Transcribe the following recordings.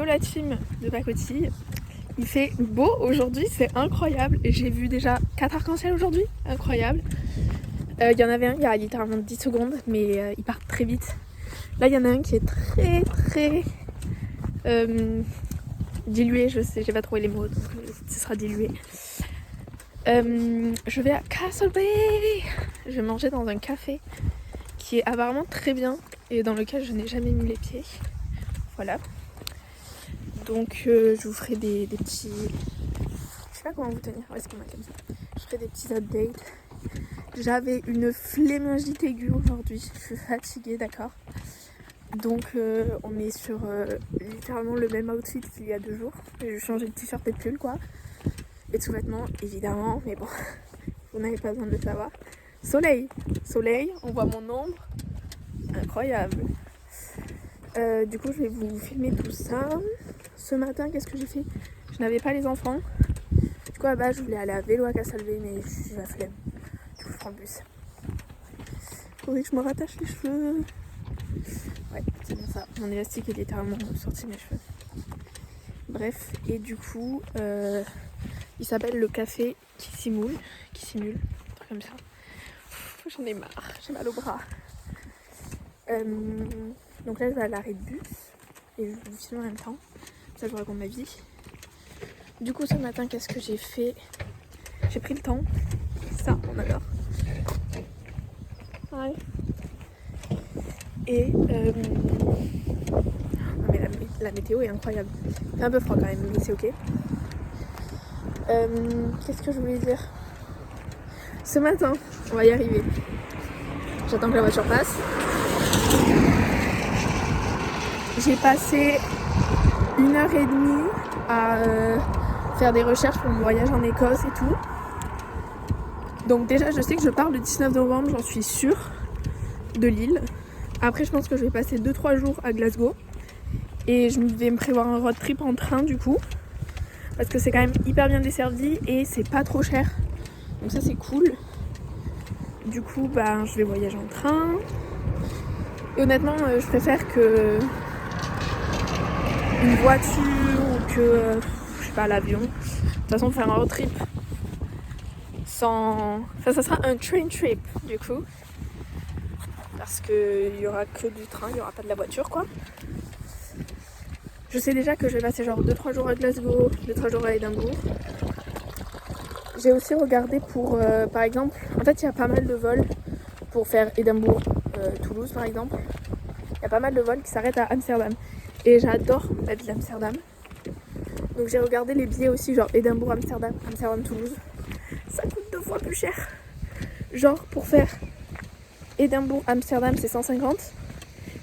yo la team de pacotille. Il fait beau aujourd'hui, c'est incroyable. Et j'ai vu déjà 4 arcs-en-ciel aujourd'hui, incroyable. Il y en avait un il y a littéralement 10 secondes, mais il part très vite. Là il y en a un qui est très dilué, je sais, j'ai pas trouvé les mots, donc ce sera dilué. Je vais à Castle Bay. Je vais manger dans un café qui est apparemment très bien et dans lequel je n'ai jamais mis les pieds. Voilà. Donc je vous ferai des petits... Je sais pas comment vous tenir, ouais, c'est pas mal comme ça. Je ferai des petits updates. J'avais une flémingite aiguë aujourd'hui, je suis fatiguée, d'accord. Donc on est sur littéralement le même outfit qu'il y a 2 jours. J'ai changé de t-shirt et de pull quoi. Et de sous-vêtements évidemment, mais bon, vous n'avez pas besoin de le savoir. Soleil, on voit mon ombre, incroyable. Du coup je vais vous filmer tout ça. Ce matin qu'est-ce que j'ai fait? Je n'avais pas les enfants. Du coup à la base je voulais aller à vélo à Castle Bay, mais j'ai la flemme. Du coup je prends le bus. Faudrait que je me rattache les cheveux. Ouais, c'est bien ça. Mon élastique est littéralement sorti de mes cheveux. Bref, et du coup, il s'appelle le café qui simule, un truc comme ça. J'en ai marre, j'ai mal au bras. Donc là, je vais à l'arrêt de bus et je vous filme en même temps. Ça, je vous raconte ma vie. Du coup, ce matin, qu'est-ce que j'ai fait? J'ai pris le temps. Ça, on adore. Ouais. Et non mais la météo est incroyable. Il fait un peu froid quand même, mais c'est ok. Qu'est-ce que je voulais dire? Ce matin, on va y arriver. J'attends que la voiture passe. J'ai passé 1h30 à faire des recherches pour mon voyage en Écosse et tout. Donc déjà, je sais que je pars le 19 novembre, j'en suis sûre, de Lille. Après, je pense que je vais passer 2-3 jours à Glasgow. Et je vais me prévoir un road trip en train du coup. Parce que c'est quand même hyper bien desservi et c'est pas trop cher. Donc ça c'est cool. Du coup, je vais voyager en train. Et honnêtement, je préfère que une voiture ou que, je sais pas, l'avion. De toute façon, faire un road trip sans... Enfin, ça sera un train trip du coup. Parce qu'il y aura que du train, il n'y aura pas de la voiture quoi. Je sais déjà que je vais passer genre 2-3 jours à Glasgow, 2-3 jours à Édimbourg. J'ai aussi regardé pour, par exemple, en fait il y a pas mal de vols pour faire Édimbourg-Toulouse par exemple. Il y a pas mal de vols qui s'arrêtent à Amsterdam. Et j'adore la ville d'Amsterdam. Donc j'ai regardé les billets aussi, genre Édimbourg-Amsterdam, Amsterdam-Toulouse. Ça coûte 2 fois plus cher. Genre pour faire Édimbourg-Amsterdam c'est 150.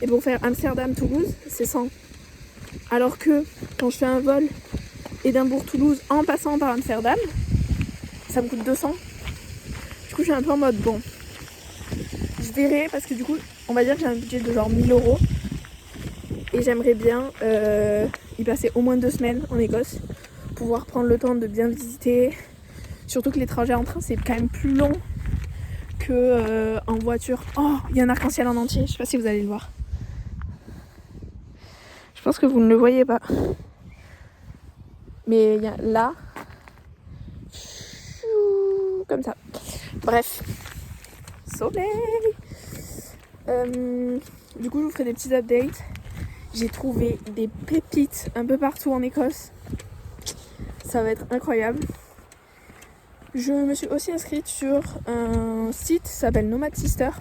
Et pour faire Amsterdam-Toulouse c'est 100. Alors que quand je fais un vol Édimbourg-Toulouse en passant par Amsterdam, ça me coûte 200. Du coup je suis un peu en mode bon. Je verrai parce que du coup on va dire que j'ai un budget de genre 1000 €. Et j'aimerais bien y passer au moins 2 semaines en Écosse. Pouvoir prendre le temps de bien visiter. Surtout que les trajets en train c'est quand même plus long que en voiture. Oh, il y a un arc-en-ciel en entier, je sais pas si vous allez le voir. Je pense que vous ne le voyez pas. Mais il y a là. Comme ça. Bref. Soleil. Du coup, je vous ferai des petits updates. J'ai trouvé des pépites un peu partout en Écosse. Ça va être incroyable. Je me suis aussi inscrite sur un site qui s'appelle Nomad Sister.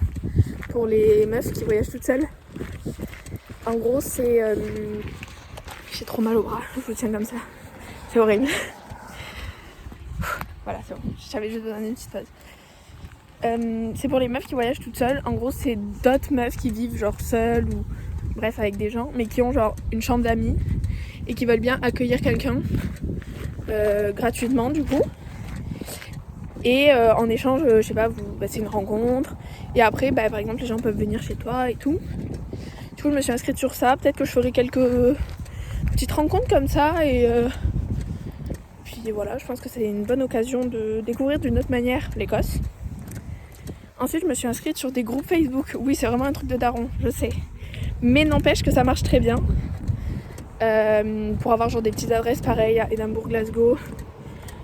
Pour les meufs qui voyagent toutes seules. En gros, c'est... J'ai trop mal au bras, je vous tiens comme ça. C'est horrible. Voilà, c'est bon. J'avais juste besoin d'une petite pause. C'est pour les meufs qui voyagent toutes seules. En gros, c'est d'autres meufs qui vivent genre seules ou bref avec des gens, mais qui ont genre une chambre d'amis et qui veulent bien accueillir quelqu'un gratuitement du coup. Et en échange, je sais pas, c'est une rencontre. Et après, par exemple, les gens peuvent venir chez toi et tout. Du coup, je me suis inscrite sur ça. Peut-être que je ferai quelques petites rencontres comme ça. Et puis voilà, je pense que c'est une bonne occasion de découvrir d'une autre manière l'Écosse. Ensuite, je me suis inscrite sur des groupes Facebook. Oui, c'est vraiment un truc de daron, je sais. Mais n'empêche que ça marche très bien. pour avoir genre des petites adresses pareilles à Édimbourg, Glasgow.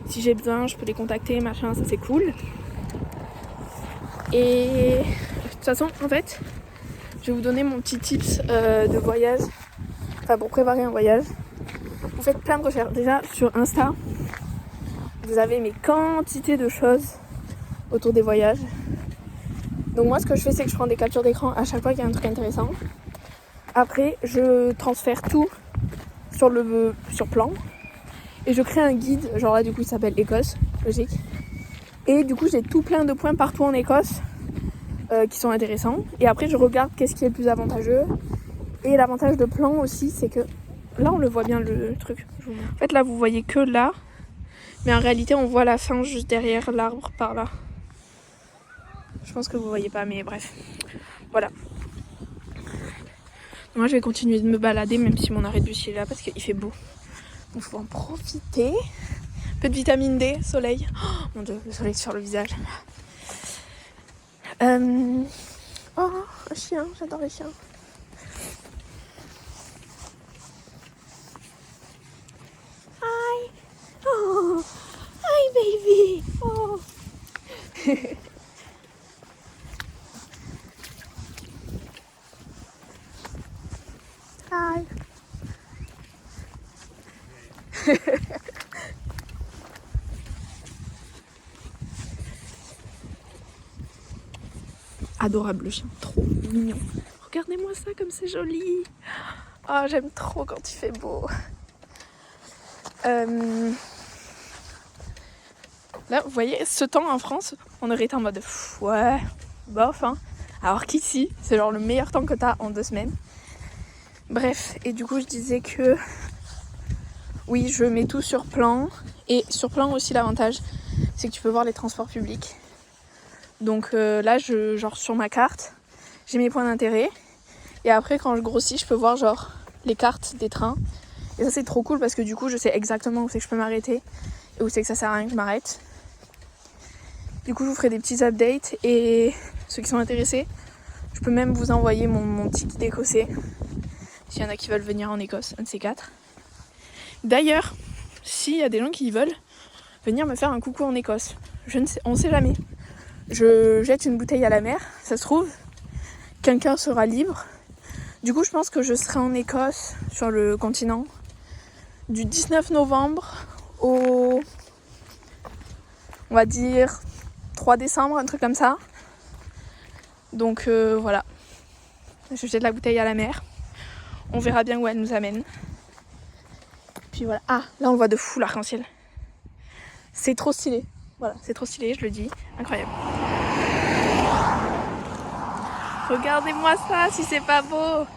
Si j'ai besoin, je peux les contacter, machin, ça c'est cool. Et de toute façon, en fait, je vais vous donner mon petit tips de voyage, enfin pour préparer un voyage. Vous faites plein de recherches. Déjà sur Insta, vous avez mes quantités de choses autour des voyages. Donc moi ce que je fais, c'est que je prends des captures d'écran à chaque fois qu'il y a un truc intéressant. Après je transfère tout sur plan et je crée un guide, genre là du coup il s'appelle Écosse, logique. Et du coup j'ai tout plein de points partout en Écosse qui sont intéressants. Et après je regarde qu'est-ce qui est le plus avantageux. Et l'avantage de plan aussi, c'est que là on le voit bien le truc. En fait là vous voyez que là, mais en réalité on voit la fin juste derrière l'arbre par là. Je pense que vous voyez pas, mais bref. Voilà. Moi je vais continuer de me balader même si mon arrêt de bus est là parce qu'il fait beau. Donc faut en profiter. Un peu de vitamine D, soleil. Oh mon dieu, le soleil sur le visage. Oh, un chien, j'adore les chiens. Hi. Oh, hi baby. Oh. Hi. Adorable le chien, trop mignon. Regardez-moi ça comme c'est joli. Oh, j'aime trop quand il fait beau. Là, vous voyez, ce temps en France, on aurait été en mode ouais, bof, hein. Alors qu'ici, c'est genre le meilleur temps que t'as en 2 semaines. Bref, et du coup, je disais que oui, je mets tout sur plan. Et sur plan aussi, l'avantage, c'est que tu peux voir les transports publics. Donc là, genre sur ma carte, j'ai mes points d'intérêt. Et après, quand je grossis, je peux voir genre les cartes des trains. Et ça, c'est trop cool parce que du coup, je sais exactement où c'est que je peux m'arrêter et où c'est que ça sert à rien que je m'arrête. Du coup, je vous ferai des petits updates et ceux qui sont intéressés, je peux même vous envoyer mon petit guide écossais s'il y en a qui veulent venir en Écosse, un de ces 4. D'ailleurs, s'il y a des gens qui veulent venir me faire un coucou en Écosse, on sait jamais. Je jette une bouteille à la mer, ça se trouve, quelqu'un sera libre. Du coup, je pense que je serai en Écosse, sur le continent, du 19 novembre au, on va dire, 3 décembre, un truc comme ça. Donc voilà, je jette la bouteille à la mer. On verra bien où elle nous amène. Puis voilà. Ah, là on le voit de fou l'arc-en-ciel. C'est trop stylé. Voilà, c'est trop stylé, je le dis. Incroyable. Regardez-moi ça, si c'est pas beau.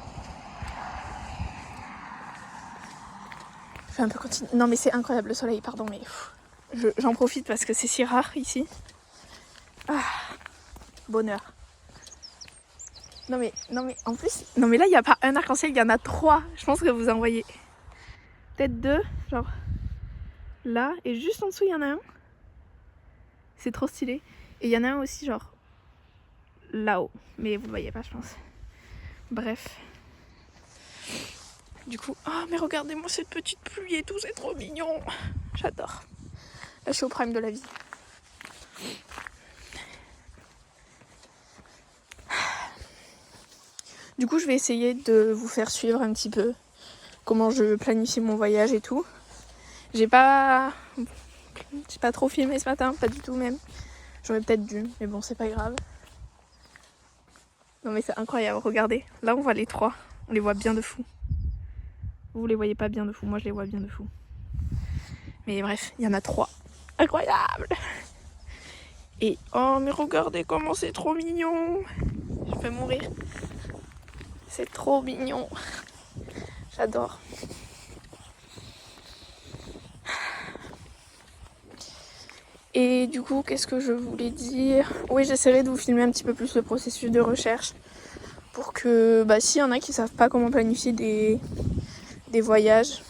Je vais un peu continuer. Non mais c'est incroyable le soleil, pardon, mais j'en profite parce que c'est si rare ici. Ah, bonheur. Non mais en plus, non mais là il n'y a pas un arc-en-ciel, il y en a 3. Je pense que vous en voyez peut-être 2, genre là, et juste en dessous il y en a un. C'est trop stylé. Et il y en a un aussi genre là-haut, mais vous le voyez pas je pense. Bref. Du coup, oh mais regardez-moi cette petite pluie et tout, c'est trop mignon. J'adore. Là je suis au prime de la vie. Du coup, je vais essayer de vous faire suivre un petit peu comment je planifie mon voyage et tout. J'ai pas trop filmé ce matin, pas du tout même. J'aurais peut-être dû, mais bon, c'est pas grave. Non mais c'est incroyable, regardez. Là, on voit les 3. On les voit bien de fou. Vous les voyez pas bien de fou, moi je les vois bien de fou. Mais bref, il y en a 3. Incroyable! Et oh, mais regardez comment c'est trop mignon! Je peux mourir. C'est trop mignon. J'adore. Et du coup, qu'est-ce que je voulais dire? Oui, j'essaierai de vous filmer un petit peu plus le processus de recherche pour que, s'il y en a qui savent pas comment planifier des voyages,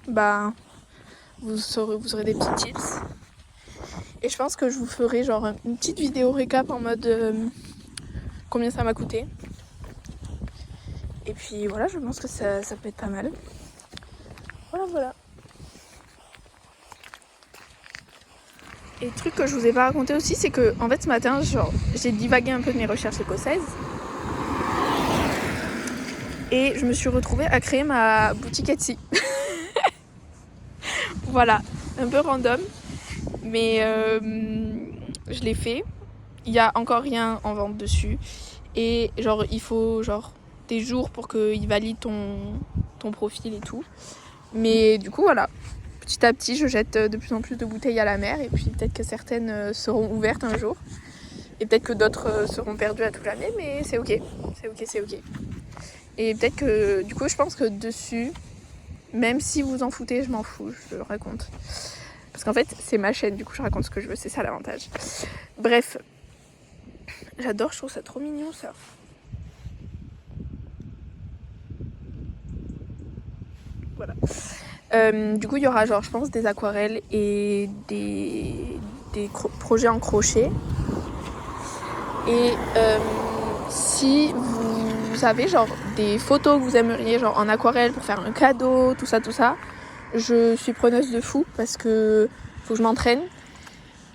vous aurez des petits tips. Et je pense que je vous ferai genre une petite vidéo récap en mode combien ça m'a coûté. Et puis voilà, je pense que ça peut être pas mal. Voilà. Et le truc que je vous ai pas raconté aussi, c'est que en fait ce matin, j'ai divagué un peu de mes recherches écossaises. Et je me suis retrouvée à créer ma boutique Etsy. Voilà, un peu random, mais je l'ai fait. Il y a encore rien en vente dessus. Et genre il faut des jours pour qu'il valide ton profil et tout. Mais du coup voilà, petit à petit je jette de plus en plus de bouteilles à la mer. Et puis peut-être que certaines seront ouvertes un jour. Et peut-être que d'autres seront perdues à tout jamais. Mais c'est ok. Et peut-être que du coup je pense que dessus, même si vous en foutez, je m'en fous, je le raconte. Parce qu'en fait c'est ma chaîne, du coup je raconte ce que je veux, c'est ça l'avantage. Bref, j'adore, je trouve ça trop mignon ça. Voilà. Du coup il y aura je pense des aquarelles et des projets en crochet. Et si vous avez des photos que vous aimeriez en aquarelle pour faire un cadeau, tout ça, je suis preneuse de fou parce que faut que je m'entraîne.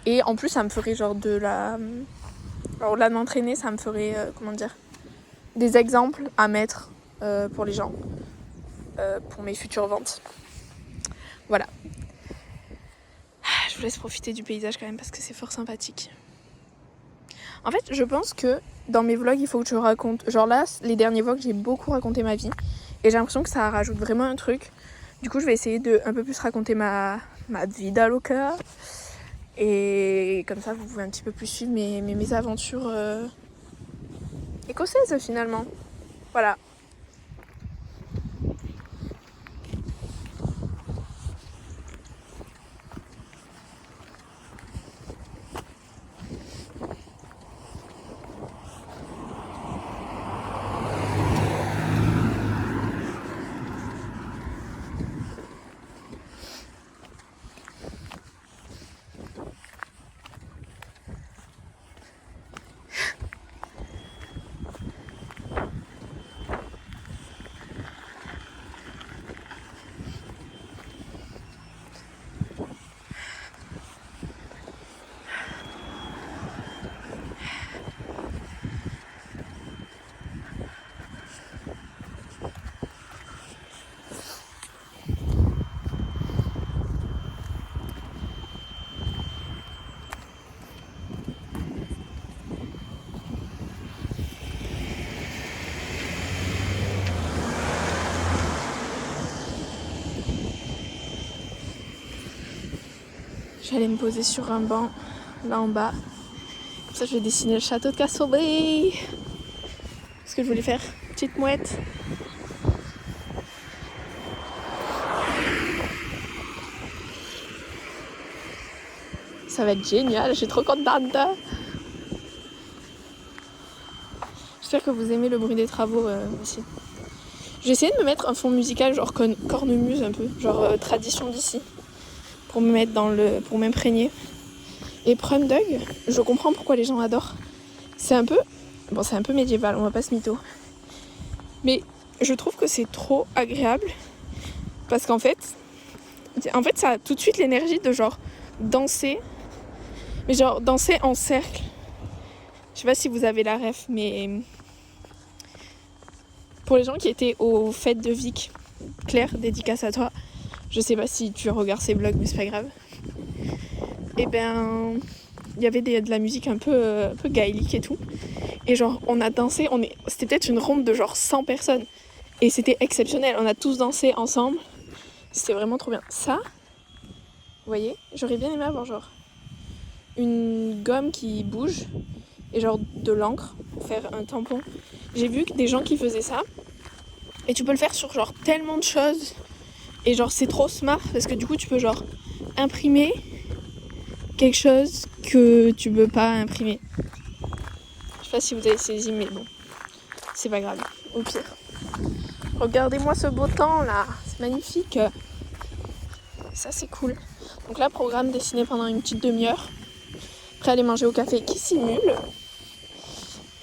Et en plus ça me ferait au-delà de m'entraîner, ça me ferait des exemples à mettre pour les gens, pour mes futures ventes. Voilà. Je vous laisse profiter du paysage quand même parce que c'est fort sympathique. En fait, je pense que dans mes vlogs, il faut que je raconte... là, les derniers vlogs, j'ai beaucoup raconté ma vie. Et j'ai l'impression que ça rajoute vraiment un truc. Du coup, je vais essayer de un peu plus raconter ma vida loca. Et comme ça, vous pouvez un petit peu plus suivre mes aventures écossaises, finalement. Voilà. J'allais me poser sur un banc, là en bas. Comme ça, je vais dessiner le château de Castlereagh. Ce que je voulais faire. Petite mouette. Ça va être génial, je suis trop contente. J'espère que vous aimez le bruit des travaux ici. J'ai essayé de me mettre un fond musical cornemuse un peu, tradition d'ici. Pour me mettre pour m'imprégner. Et Prum Dog, je comprends pourquoi les gens adorent. C'est un peu médiéval, on va pas se mytho. Mais je trouve que c'est trop agréable parce qu'en fait, ça a tout de suite l'énergie de danser, mais danser en cercle. Je sais pas si vous avez la ref, mais pour les gens qui étaient aux fêtes de Vic, Claire, dédicace à toi. Je sais pas si tu regardes ces vlogs, mais c'est pas grave. Et ben, il y avait de la musique un peu gaélique et tout. Et on a dansé, c'était peut-être une ronde de 100 personnes. Et c'était exceptionnel, on a tous dansé ensemble. C'était vraiment trop bien. Ça, vous voyez, j'aurais bien aimé avoir une gomme qui bouge et de l'encre pour faire un tampon. J'ai vu des gens qui faisaient ça. Et tu peux le faire sur tellement de choses. Et c'est trop smart parce que du coup tu peux imprimer quelque chose que tu peux pas imprimer. Je sais pas si vous avez saisi, mais bon, c'est pas grave, au pire. Regardez-moi ce beau temps là, c'est magnifique. Ça c'est cool. Donc là, programme dessiné pendant une petite demi-heure. Après aller manger au café qui simule.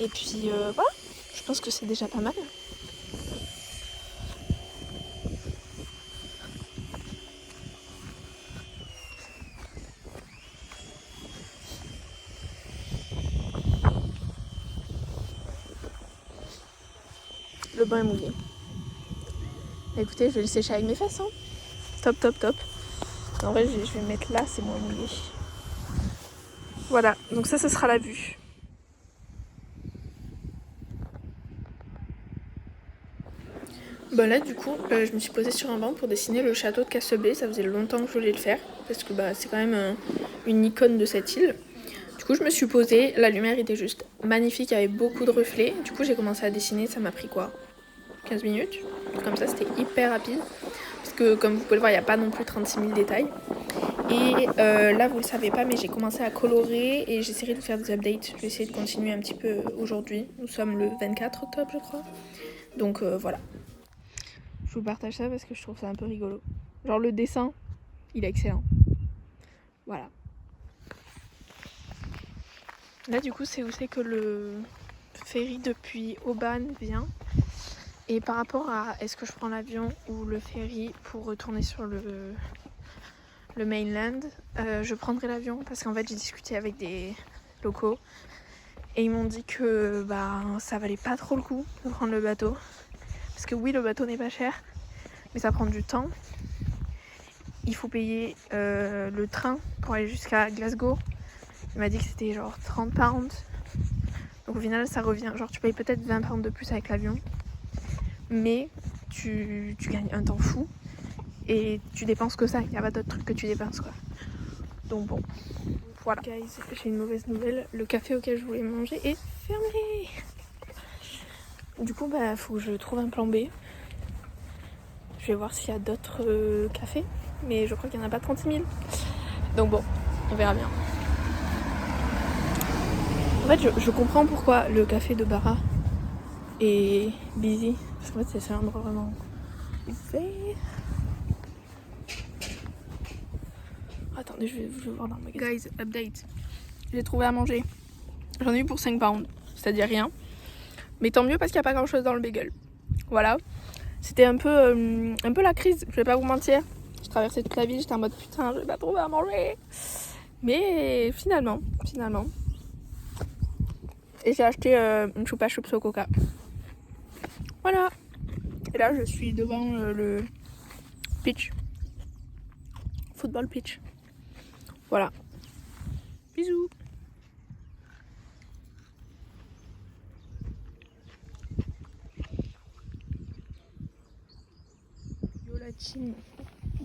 Et puis voilà, je pense que c'est déjà pas mal. Le bain est mouillé. Écoutez, je vais le sécher avec mes fesses. Hein. Top, top, top. En vrai, je vais me mettre là, c'est moins mouillé. Voilà, donc ça, ce sera la vue. Bon là du coup je me suis posée sur un banc pour dessiner le château de Castlebay, ça faisait longtemps que je voulais le faire parce que c'est quand même une icône de cette île. Du coup je me suis posée, la lumière était juste magnifique, il y avait beaucoup de reflets, du coup j'ai commencé à dessiner, ça m'a pris quoi 15 minutes, comme ça c'était hyper rapide parce que comme vous pouvez le voir il n'y a pas non plus 36 000 détails. Et là vous le savez pas mais j'ai commencé à colorer et j'essaierai de faire des updates, je vais essayer de continuer un petit peu aujourd'hui, nous sommes le 24 octobre je crois, donc voilà. Je vous partage ça parce que je trouve ça un peu rigolo. Genre le dessin, il est excellent. Voilà. Là du coup c'est où c'est que le ferry depuis Aubagne vient. Et par rapport à est-ce que je prends l'avion ou le ferry pour retourner sur le mainland, je prendrai l'avion parce qu'en fait j'ai discuté avec des locaux et ils m'ont dit que ça valait pas trop le coup de prendre le bateau. Parce que oui le bateau n'est pas cher, mais ça prend du temps. Il faut payer le train pour aller jusqu'à Glasgow. Il m'a dit que c'était genre 30 pounds. Donc au final ça revient, genre tu payes peut-être 20 pounds de plus avec l'avion. Mais tu gagnes un temps fou. Et tu dépenses que ça, il n'y a pas d'autres trucs que tu dépenses quoi. Donc bon, voilà. Guys, j'ai une mauvaise nouvelle, le café auquel je voulais manger est fermé. Du coup faut que je trouve un plan B. Je vais voir s'il y a d'autres cafés. Mais je crois qu'il n'y en a pas 36 000. Donc bon, on verra bien. En fait, je comprends pourquoi le café de Barra est busy. Parce qu'en fait, c'est un endroit vraiment ouvert. Attendez, je vais voir dans le magasin. Guys, update. J'ai trouvé à manger. J'en ai eu pour 5 pounds. C'est-à-dire rien. Mais tant mieux parce qu'il n'y a pas grand-chose dans le bagel. Voilà. C'était un peu la crise, je vais pas vous mentir. Je traversais toute la ville, j'étais en mode putain, je vais pas trouver à manger. Mais finalement. Et j'ai acheté une choupa choups au coca. Voilà. Et là, je suis devant le pitch. Football pitch. Voilà. Bisous.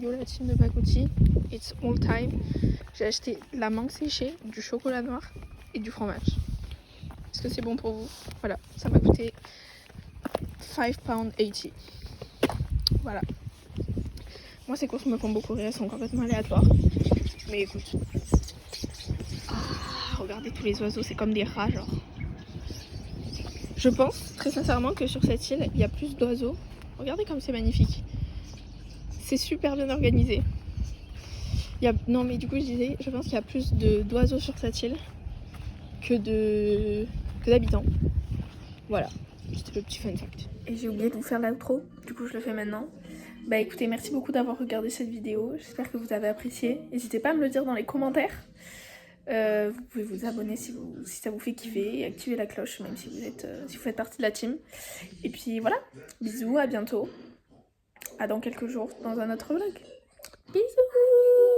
Yo la team de Pacouti. It's all time. J'ai acheté la mangue séchée, du chocolat noir et du fromage. Est-ce que c'est bon pour vous? Voilà, ça m'a coûté 5,80 £. Voilà. Moi ces courses me font beaucoup rire, elles sont complètement aléatoires. Mais écoute. Regardez tous les oiseaux, c'est comme des rats genre. Je pense très sincèrement que sur cette île, il y a plus d'oiseaux. Regardez comme c'est magnifique. C'est super bien organisé. Non mais du coup je disais, je pense qu'il y a plus d'oiseaux sur cette île que d'habitants. Voilà, c'était le petit fun fact. Et j'ai oublié de vous faire l'outro, du coup je le fais maintenant. Écoutez, merci beaucoup d'avoir regardé cette vidéo, j'espère que vous avez apprécié. N'hésitez pas à me le dire dans les commentaires. Vous pouvez vous abonner si ça vous fait kiffer et activer la cloche même si vous faites partie de la team. Et puis voilà, bisous, à bientôt. À dans quelques jours dans un autre vlog. Bisous.